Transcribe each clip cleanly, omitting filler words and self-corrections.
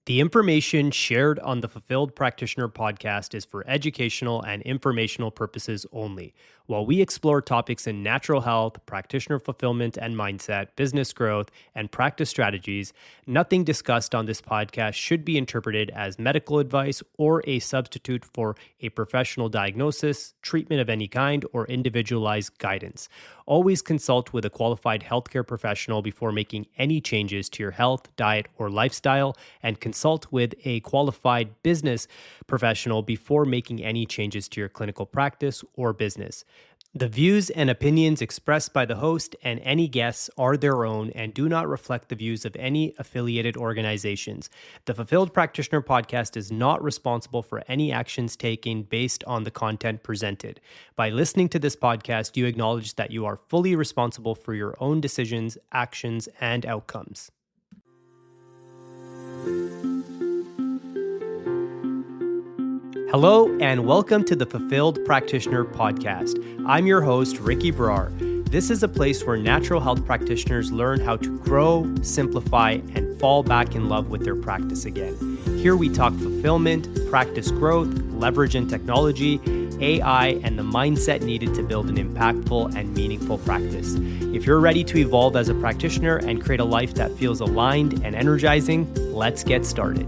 The information shared on the Fulfilled Practitioner podcast is for educational and informational purposes only. While we explore topics in natural health, practitioner fulfillment and mindset, business growth, and practice strategies, nothing discussed on this podcast should be interpreted as medical advice or a substitute for a professional diagnosis, treatment of any kind, or individualized guidance. Always consult with a qualified healthcare professional before making any changes to your health, diet, or lifestyle, and consult with a qualified business professional before making any changes to your clinical practice or business. The views and opinions expressed by the host and any guests are their own and do not reflect the views of any affiliated organizations. The Fulfilled Practitioner podcast is not responsible for any actions taken based on the content presented. By listening to this podcast, you acknowledge that you are fully responsible for your own decisions, actions, and outcomes. Hello and welcome to the Fulfilled Practitioner podcast. I'm your host, Ricky Brar. This is a place where natural health practitioners learn how to grow, simplify, and fall back in love with their practice again. Here we talk fulfillment, practice growth, leverage in technology, AI, and the mindset needed to build an impactful and meaningful practice. If you're ready to evolve as a practitioner and create a life that feels aligned and energizing, let's get started.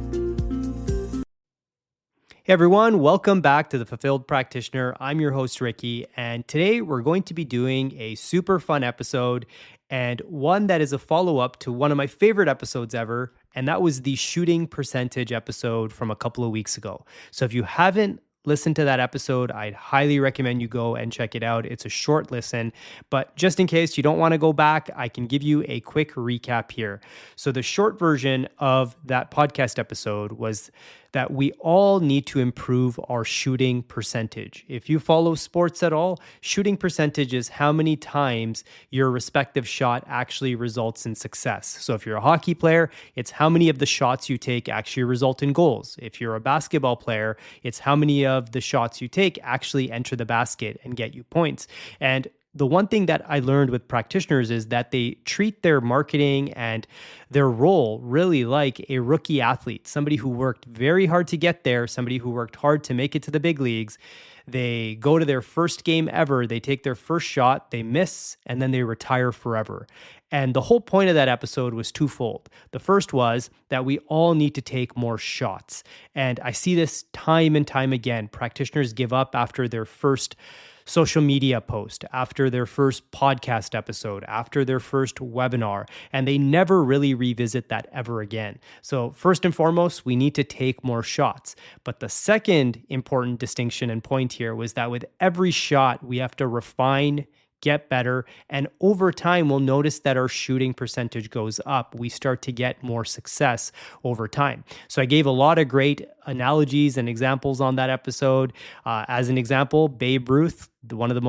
Hey everyone, welcome back to the Fulfilled Practitioner. I'm your host, Ricky, and today we're going to be doing a super fun episode and one that is a follow-up to one of my favorite episodes ever, and that was the shooting percentage episode from a couple of weeks ago. So if you haven't listened to that episode, I'd highly recommend you go and check it out. It's a short listen, but just in case you don't want to go back, I can give you a quick recap here. So the short version of that podcast episode was that we all need to improve our shooting percentage. If you follow sports at all, shooting percentage is how many times your respective shot actually results in success. So if you're a hockey player, it's how many of the shots you take actually result in goals. If you're a basketball player, it's how many of the shots you take actually enter the basket and get you points. And the one thing that I learned with practitioners is that they treat their marketing and their role really like a rookie athlete, somebody who worked very hard to get there, somebody who worked hard to make it to the big leagues. They go to their first game ever, they take their first shot, they miss, and then they retire forever. And the whole point of that episode was twofold. The first was that we all need to take more shots. And I see this time and time again. Practitioners give up after their first social media post, after their first podcast episode, after their first webinar, and they never really revisit that ever again. So first and foremost, we need to take more shots. But the second important distinction and point here was that with every shot, we have to refine, get better, and over time, we'll notice that our shooting percentage goes up. We start to get more success over time. So I gave a lot of great analogies and examples on that episode. As an example, Babe Ruth, one of the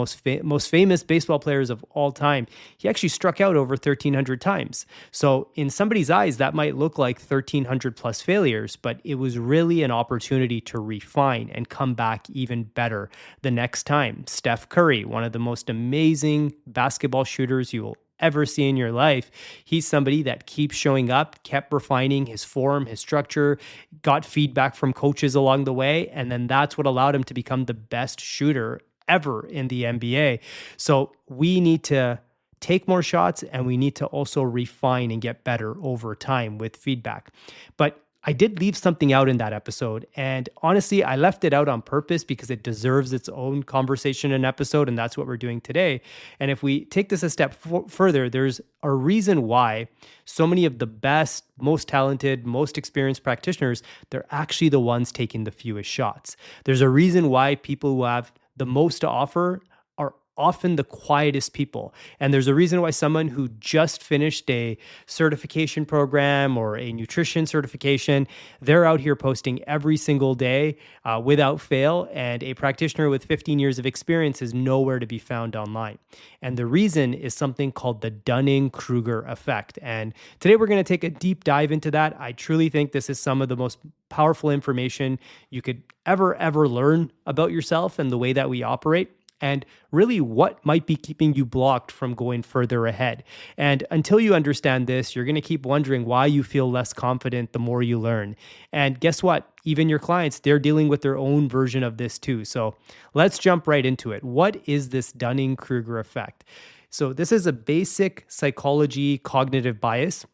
most famous baseball players of all time, he actually struck out over 1,300 times. So in somebody's eyes, that might look like 1,300 plus failures, but it was really an opportunity to refine and come back even better the next time. Steph Curry, one of the most amazing basketball shooters you will ever see in your life. He's somebody that keeps showing up, kept refining his form, his structure, got feedback from coaches along the way, and then that's what allowed him to become the best shooter ever in the NBA. So we need to take more shots and we need to also refine and get better over time with feedback. But I did leave something out in that episode. And honestly, I left it out on purpose because it deserves its own conversation and episode. And that's what we're doing today. And if we take this a step further, there's a reason why so many of the best, most talented, most experienced practitioners, they're actually the ones taking the fewest shots. There's a reason why people who have the most to offer are often the quietest people. And there's a reason why someone who just finished a certification program or a nutrition certification, they're out here posting every single day without fail. And a practitioner with 15 years of experience is nowhere to be found online. And the reason is something called the Dunning-Kruger Effect. And today we're going to take a deep dive into that. I truly think this is some of the most powerful information you could ever learn about yourself and the way that we operate. and really what might be keeping you blocked from going further ahead. And until you understand this, you're going to keep wondering why you feel less confident the more you learn. And guess what? Even your clients, they're dealing with their own version of this too. So let's jump right into it. What is this Dunning-Kruger effect? So this is a basic psychology cognitive bias.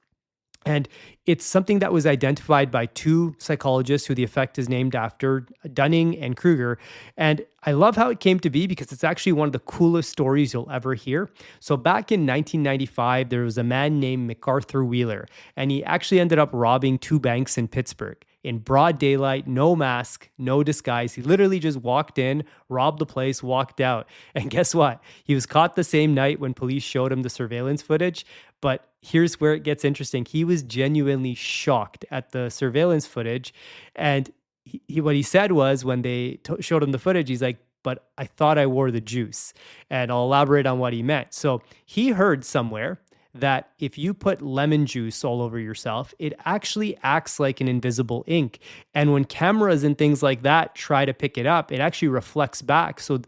And it's something that was identified by two psychologists who the effect is named after, Dunning and Kruger. And I love how it came to be because it's actually one of the coolest stories you'll ever hear. So back in 1995, there was a man named MacArthur Wheeler, and he actually ended up robbing two banks in Pittsburgh. In broad daylight, no mask, no disguise. He literally just walked in, robbed the place, walked out. And guess what? He was caught the same night when police showed him the surveillance footage. But here's where it gets interesting. He was genuinely shocked at the surveillance footage. And what he said was when they showed him the footage, he's like, but I thought I wore the juice. And I'll elaborate on what he meant. So he heard somewhere that if you put lemon juice all over yourself, it actually acts like an invisible ink. And when cameras and things like that try to pick it up, it actually reflects back. So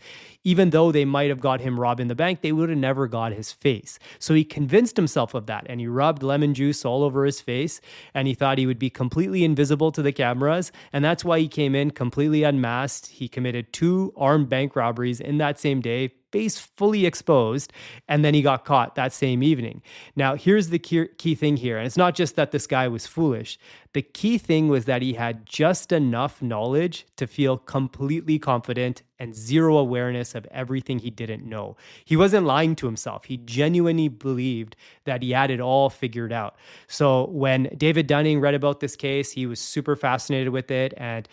even though they might have got him robbing the bank, they would have never got his face. So he convinced himself of that, and he rubbed lemon juice all over his face, and he thought he would be completely invisible to the cameras. And that's why he came in completely unmasked. He committed 2 armed bank robberies in that same day, face fully exposed, and then he got caught that same evening. Now, here's the key thing here, and it's not just that this guy was foolish. The key thing was that he had just enough knowledge to feel completely confident and zero awareness of everything he didn't know. He wasn't lying to himself. He genuinely believed that he had it all figured out. So when David Dunning read about this case, he was super fascinated with it. And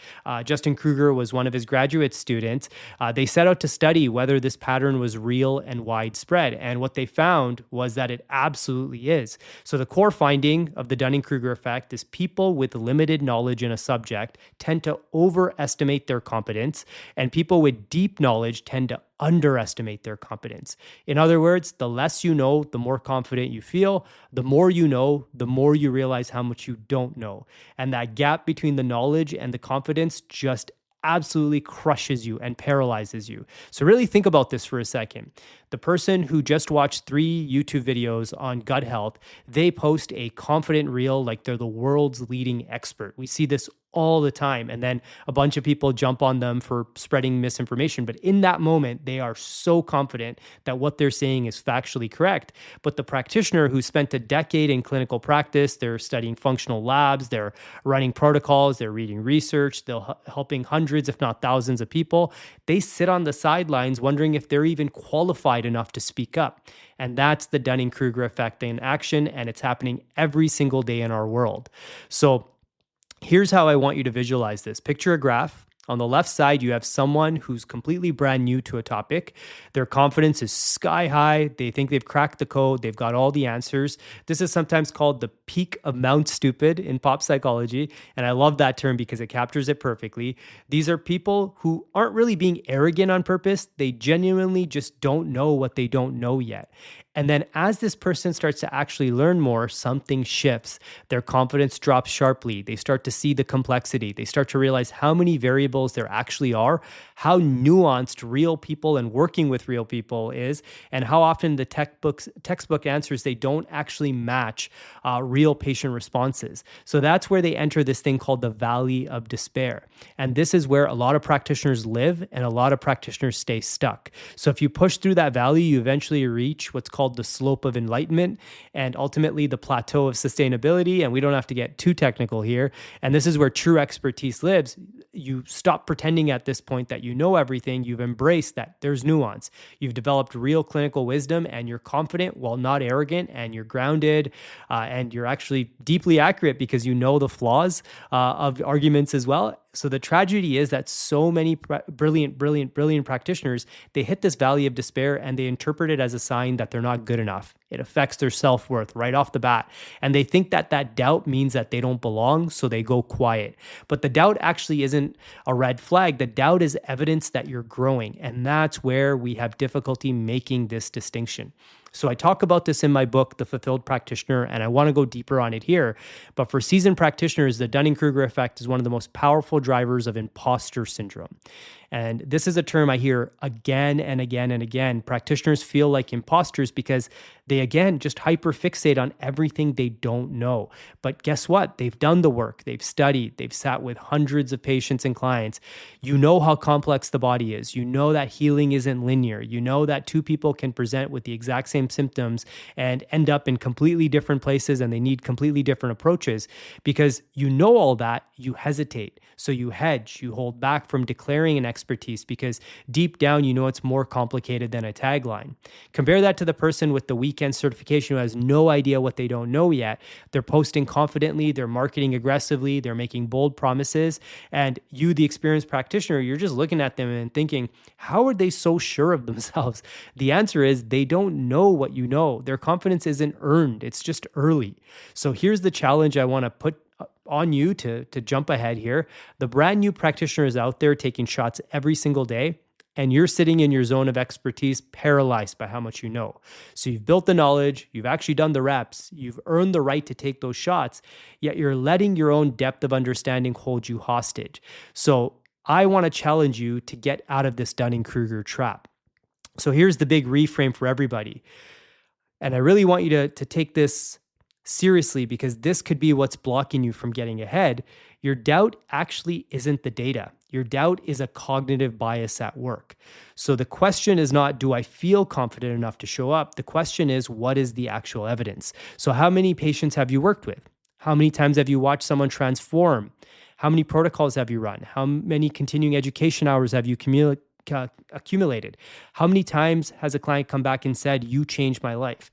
Justin Kruger was one of his graduate students. They set out to study whether this pattern was real and widespread. And what they found was that it absolutely is. So the core finding of the Dunning-Kruger effect is people with limited knowledge in a subject tend to overestimate their competence, and people with deep knowledge tend to underestimate their competence. In other words, the less you know, the more confident you feel. The more you know, the more you realize how much you don't know. And that gap between the knowledge and the confidence just absolutely crushes you and paralyzes you. So really think about this for a second. The person who just watched 3 YouTube videos on gut health, they post a confident reel like they're the world's leading expert. We see this all the time. And then a bunch of people jump on them for spreading misinformation. But in that moment, they are so confident that what they're saying is factually correct. But the practitioner who spent a decade in clinical practice, they're studying functional labs, they're running protocols, they're reading research, they're helping hundreds, if not thousands of people. They sit on the sidelines wondering if they're even qualified enough to speak up. And that's the Dunning-Kruger effect in action. And it's happening every single day in our world. So here's how I want you to visualize this. Picture a graph. On the left side, you have someone who's completely brand new to a topic. Their confidence is sky high. They think they've cracked the code. They've got all the answers. This is sometimes called the peak of Mount Stupid in pop psychology. And I love that term because it captures it perfectly. These are people who aren't really being arrogant on purpose. They genuinely just don't know what they don't know yet. And then as this person starts to actually learn more, something shifts. Their confidence drops sharply. They start to see the complexity. They start to realize how many variables there actually are, how nuanced real people and working with real people is, and how often the textbook answers, they don't actually match real patient responses. So that's where they enter this thing called the valley of despair. And this is where a lot of practitioners live and a lot of practitioners stay stuck. So if you push through that valley, you eventually reach what's called the slope of enlightenment and ultimately the plateau of sustainability. And we don't have to get too technical here. And this is where true expertise lives. You stop pretending at this point that you know everything. You've embraced that there's nuance. You've developed real clinical wisdom and you're confident while not arrogant, and you're grounded and you're actually deeply accurate because you know the flaws of arguments as well. So the tragedy is that so many brilliant practitioners, they hit this valley of despair and they interpret it as a sign that they're not good enough. It affects their self-worth right off the bat. And they think that that doubt means that they don't belong, so they go quiet. But the doubt actually isn't a red flag. The doubt is evidence that you're growing. And that's where we have difficulty making this distinction. So I talk about this in my book, The Fulfilled Practitioner, and I want to go deeper on it here. But for seasoned practitioners, the Dunning-Kruger effect is one of the most powerful drivers of imposter syndrome. And this is a term I hear again and again and again. Practitioners feel like imposters because they, again, just hyperfixate on everything they don't know. But guess what? They've done the work, they've studied, they've sat with hundreds of patients and clients. You know how complex the body is. You know that healing isn't linear. You know that two people can present with the exact same symptoms and end up in completely different places, and they need completely different approaches. Because you know all that, you hesitate. So you hedge, you hold back from declaring an expertise because deep down you know it's more complicated than a tagline. Compare that to the person with the weekend certification who has no idea what they don't know yet. They're posting confidently, they're marketing aggressively, they're making bold promises, and you, the experienced practitioner, you're just looking at them and thinking, how are they so sure of themselves? The answer is they don't know what you know. Their confidence isn't earned, it's just early. So here's the challenge I want to put on you to jump ahead here. The brand new practitioner is out there taking shots every single day, and you're sitting in your zone of expertise, paralyzed by how much you know. So you've built the knowledge, you've actually done the reps, you've earned the right to take those shots, yet you're letting your own depth of understanding hold you hostage. So I want to challenge you to get out of this Dunning-Kruger trap. So here's the big reframe for everybody. And I really want you to take this seriously, because this could be what's blocking you from getting ahead. Your doubt actually isn't the data. Your doubt is a cognitive bias at work. So the question is not, do I feel confident enough to show up? The question is, what is the actual evidence? So how many patients have you worked with? How many times have you watched someone transform? How many protocols have you run? How many continuing education hours have you accumulated? How many times has a client come back and said, you changed my life?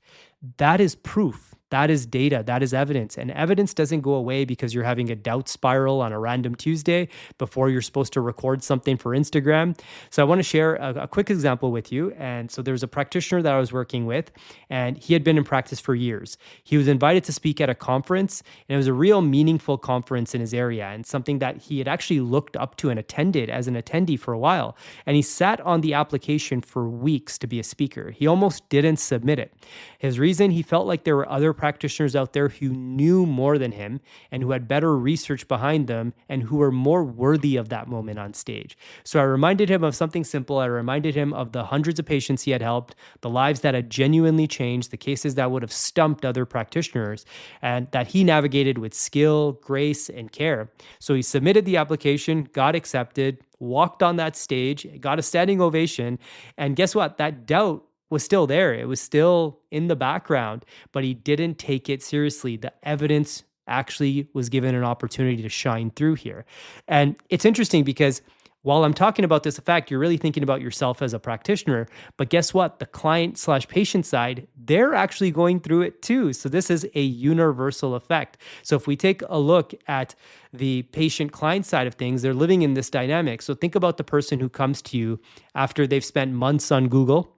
That is proof. That is data. That is evidence. And evidence doesn't go away because you're having a doubt spiral on a random Tuesday before you're supposed to record something for Instagram. So I want to share a quick example with you. And so there's a practitioner that I was working with, and he had been in practice for years. He was invited to speak at a conference, and it was a real meaningful conference in his area and something that he had actually looked up to and attended as an attendee for a while. And he sat on the application for weeks to be a speaker. He almost didn't submit it. His reason, he felt like there were other practitioners out there who knew more than him and who had better research behind them and who were more worthy of that moment on stage. So I reminded him of something simple. I reminded him of the hundreds of patients he had helped, the lives that had genuinely changed, the cases that would have stumped other practitioners, and that he navigated with skill, grace, and care. So he submitted the application, got accepted, walked on that stage, got a standing ovation, and guess what? That doubt was still there. It was still in the background, but he didn't take it seriously. The evidence actually was given an opportunity to shine through here. And it's interesting because while I'm talking about this effect, you're really thinking about yourself as a practitioner, but guess what? The client/patient side, they're actually going through it too. So this is a universal effect. So if we take a look at the patient-client side of things, they're living in this dynamic. So think about the person who comes to you after they've spent months on Google.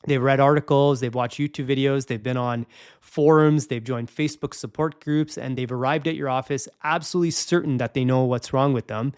They've read articles, they've watched YouTube videos, they've been on forums, they've joined Facebook support groups, and they've arrived at your office absolutely certain that they know what's wrong with them.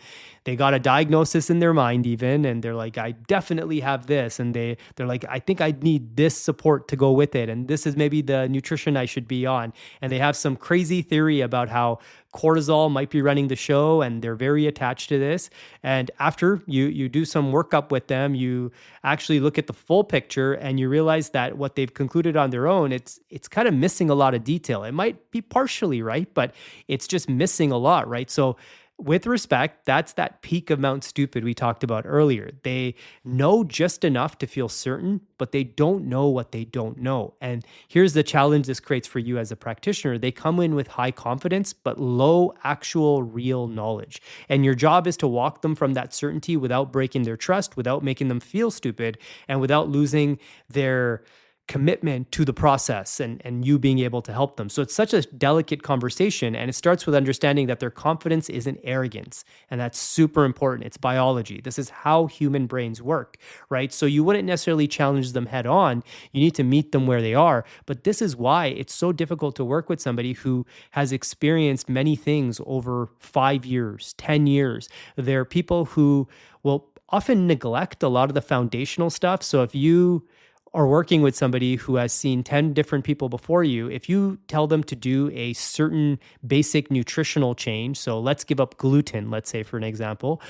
They got a diagnosis in their mind even, and they're like, I definitely have this. And they're like, I think I need this support to go with it. And this is maybe the nutrition I should be on. And they have some crazy theory about how cortisol might be running the show, and they're very attached to this. And after you do some workup with them, you actually look at the full picture and you realize that what they've concluded on their own, it's kind of missing a lot of detail. It might be partially right, but it's just missing a lot, right? So with respect, that's that peak of Mount Stupid we talked about earlier. They know just enough to feel certain, but they don't know what they don't know. And here's the challenge this creates for you as a practitioner. They come in with high confidence, but low actual real knowledge. And your job is to walk them from that certainty without breaking their trust, without making them feel stupid, and without losing their commitment to the process and you being able to help them. So it's such a delicate conversation, and it starts with understanding that their confidence isn't arrogance. And that's super important. It's biology. This is how human brains work, right? So you wouldn't necessarily challenge them head on. You need to meet them where they are. But this is why it's so difficult to work with somebody who has experienced many things over 5 years, 10 years. There are people who will often neglect a lot of the foundational stuff. So if you or working with somebody who has seen 10 different people before you, if you tell them to do a certain basic nutritional change, so let's give up gluten, let's say for an example,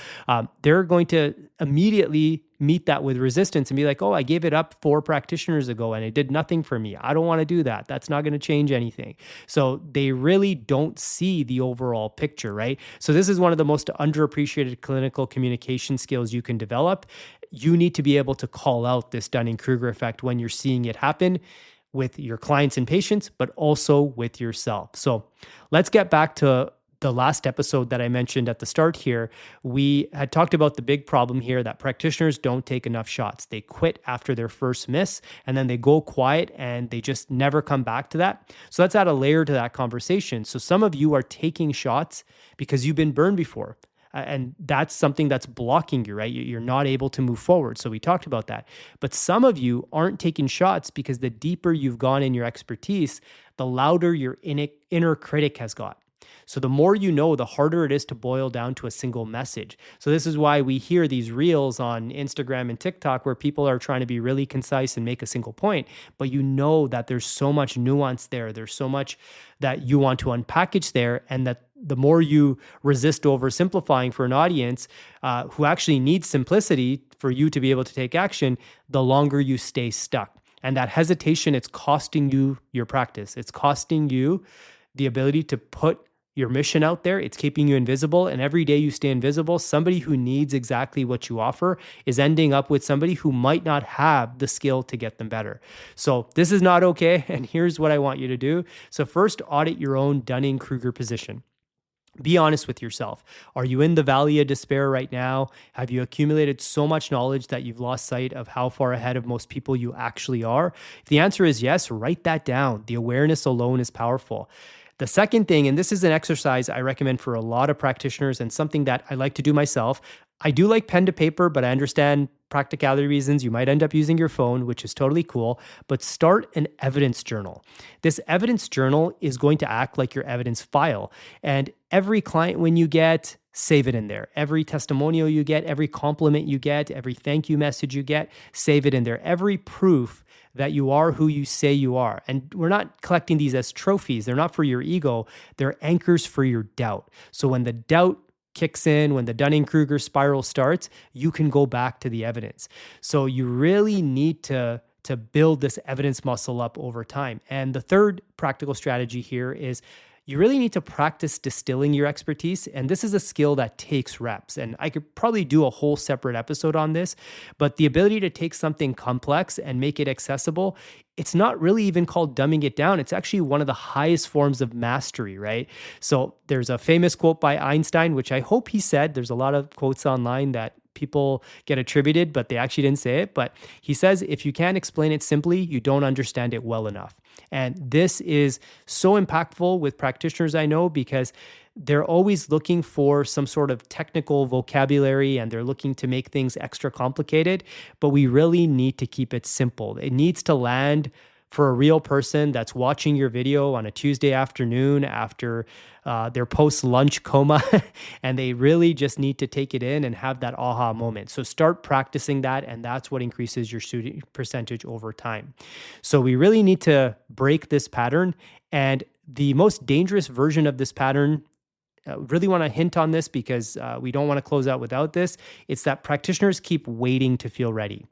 they're going to immediately meet that with resistance and be like, oh, I gave it up 4 practitioners ago and it did nothing for me. I don't want to do that. That's not going to change anything. So they really don't see the overall picture, right? So this is one of the most underappreciated clinical communication skills you can develop. You need to be able to call out this Dunning-Kruger effect when you're seeing it happen with your clients and patients, but also with yourself. So let's get back to the last episode that I mentioned at the start here. We had talked about the big problem here that practitioners don't take enough shots. They quit after their first miss and then they go quiet and they just never come back to that. So let's add a layer to that conversation. So some of you are taking shots because you've been burned before. And that's something that's blocking you, right? You're not able to move forward. So we talked about that. But some of you aren't taking shots because the deeper you've gone in your expertise, the louder your inner critic has got. So the more you know, the harder it is to boil down to a single message. So this is why we hear these reels on Instagram and TikTok where people are trying to be really concise and make a single point, but you know that there's so much nuance there. There's so much that you want to unpackage there, and that the more you resist oversimplifying for an audience who actually needs simplicity for you to be able to take action, the longer you stay stuck. And that hesitation, it's costing you your practice. It's costing you the ability to put your mission out there. It's keeping you invisible. And every day you stay invisible, somebody who needs exactly what you offer is ending up with somebody who might not have the skill to get them better. So this is not okay. And here's what I want you to do. So first, audit your own Dunning-Kruger position. Be honest with yourself. Are you in the valley of despair right now? Have you accumulated so much knowledge that you've lost sight of how far ahead of most people you actually are? If the answer is yes, write that down. The awareness alone is powerful. The second thing, and this is an exercise I recommend for a lot of practitioners and something that I like to do myself. I do like pen to paper, but I understand practicality reasons. You might end up using your phone, which is totally cool, but start an evidence journal. This evidence journal is going to act like your evidence file. And every client win you get, save it in there. Every testimonial you get, every compliment you get, every thank you message you get, save it in there. Every proof that you are who you say you are. And we're not collecting these as trophies. They're not for your ego. They're anchors for your doubt. So when the doubt kicks in, when the Dunning-Kruger spiral starts, you can go back to the evidence. So you really need to build this evidence muscle up over time. And the third practical strategy here is you really need to practice distilling your expertise. And this is a skill that takes reps. And I could probably do a whole separate episode on this, but the ability to take something complex and make it accessible, it's not really even called dumbing it down. It's actually one of the highest forms of mastery, right? So there's a famous quote by Einstein, which I hope he said. There's a lot of quotes online that people get attributed, but they actually didn't say it. But he says, if you can't explain it simply, you don't understand it well enough. And this is so impactful with practitioners I know, because they're always looking for some sort of technical vocabulary and they're looking to make things extra complicated, but we really need to keep it simple. It needs to land for a real person that's watching your video on a Tuesday afternoon after their post-lunch coma, and they really just need to take it in and have that aha moment. So start practicing that, and that's what increases your shooting percentage over time. So we really need to break this pattern, and the most dangerous version of this pattern, really want to hint on this because we don't want to close out without this. It's that practitioners keep waiting to feel ready.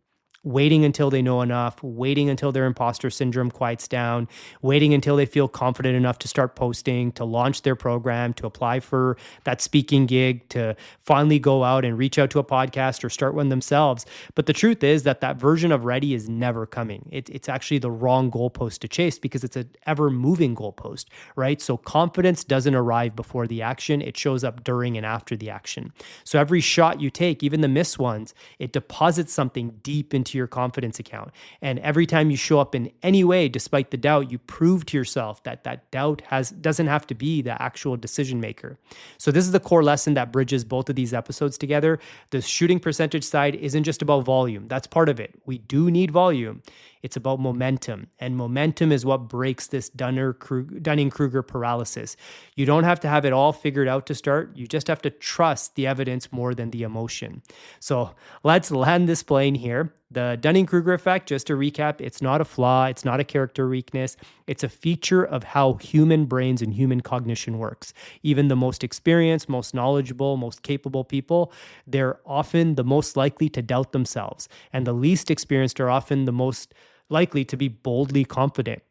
Waiting until they know enough, waiting until their imposter syndrome quiets down, waiting until they feel confident enough to start posting, to launch their program, to apply for that speaking gig, to finally go out and reach out to a podcast or start one themselves. But the truth is that version of ready is never coming. It's actually the wrong goalpost to chase because it's an ever-moving goalpost, right? So confidence doesn't arrive before the action. It shows up during and after the action. So every shot you take, even the missed ones, it deposits something deep into your confidence account. And every time you show up in any way, despite the doubt, you prove to yourself that doubt doesn't have to be the actual decision maker. So this is the core lesson that bridges both of these episodes together. The shooting percentage side isn't just about volume. That's part of it. We do need volume. It's about momentum. And momentum is what breaks this Dunning-Kruger paralysis. You don't have to have it all figured out to start. You just have to trust the evidence more than the emotion. So let's land this plane here. The Dunning-Kruger effect, just to recap, it's not a flaw. It's not a character weakness. It's a feature of how human brains and human cognition works. Even the most experienced, most knowledgeable, most capable people, they're often the most likely to doubt themselves. And the least experienced are often the most likely to be boldly confident.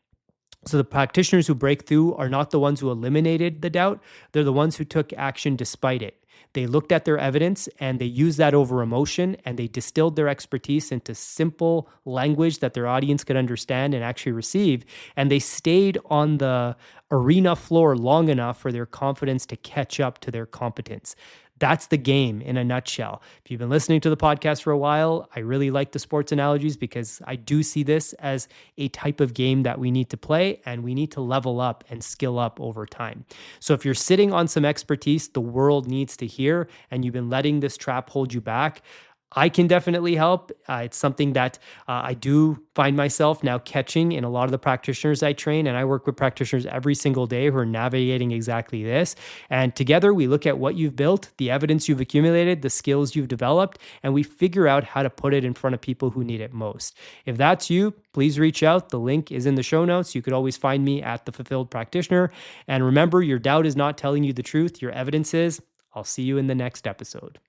So the practitioners who break through are not the ones who eliminated the doubt. They're the ones who took action despite it. They looked at their evidence and they used that over emotion, and they distilled their expertise into simple language that their audience could understand and actually receive. And they stayed on the arena floor long enough for their confidence to catch up to their competence. That's the game in a nutshell. If you've been listening to the podcast for a while, I really like the sports analogies because I do see this as a type of game that we need to play, and we need to level up and skill up over time. So if you're sitting on some expertise the world needs to hear and you've been letting this trap hold you back, I can definitely help. It's something that I do find myself now catching in a lot of the practitioners I train, and I work with practitioners every single day who are navigating exactly this. And together we look at what you've built, the evidence you've accumulated, the skills you've developed, and we figure out how to put it in front of people who need it most. If that's you, please reach out. The link is in the show notes. You could always find me at The Fulfilled Practitioner. And remember, your doubt is not telling you the truth. Your evidence is. I'll see you in the next episode.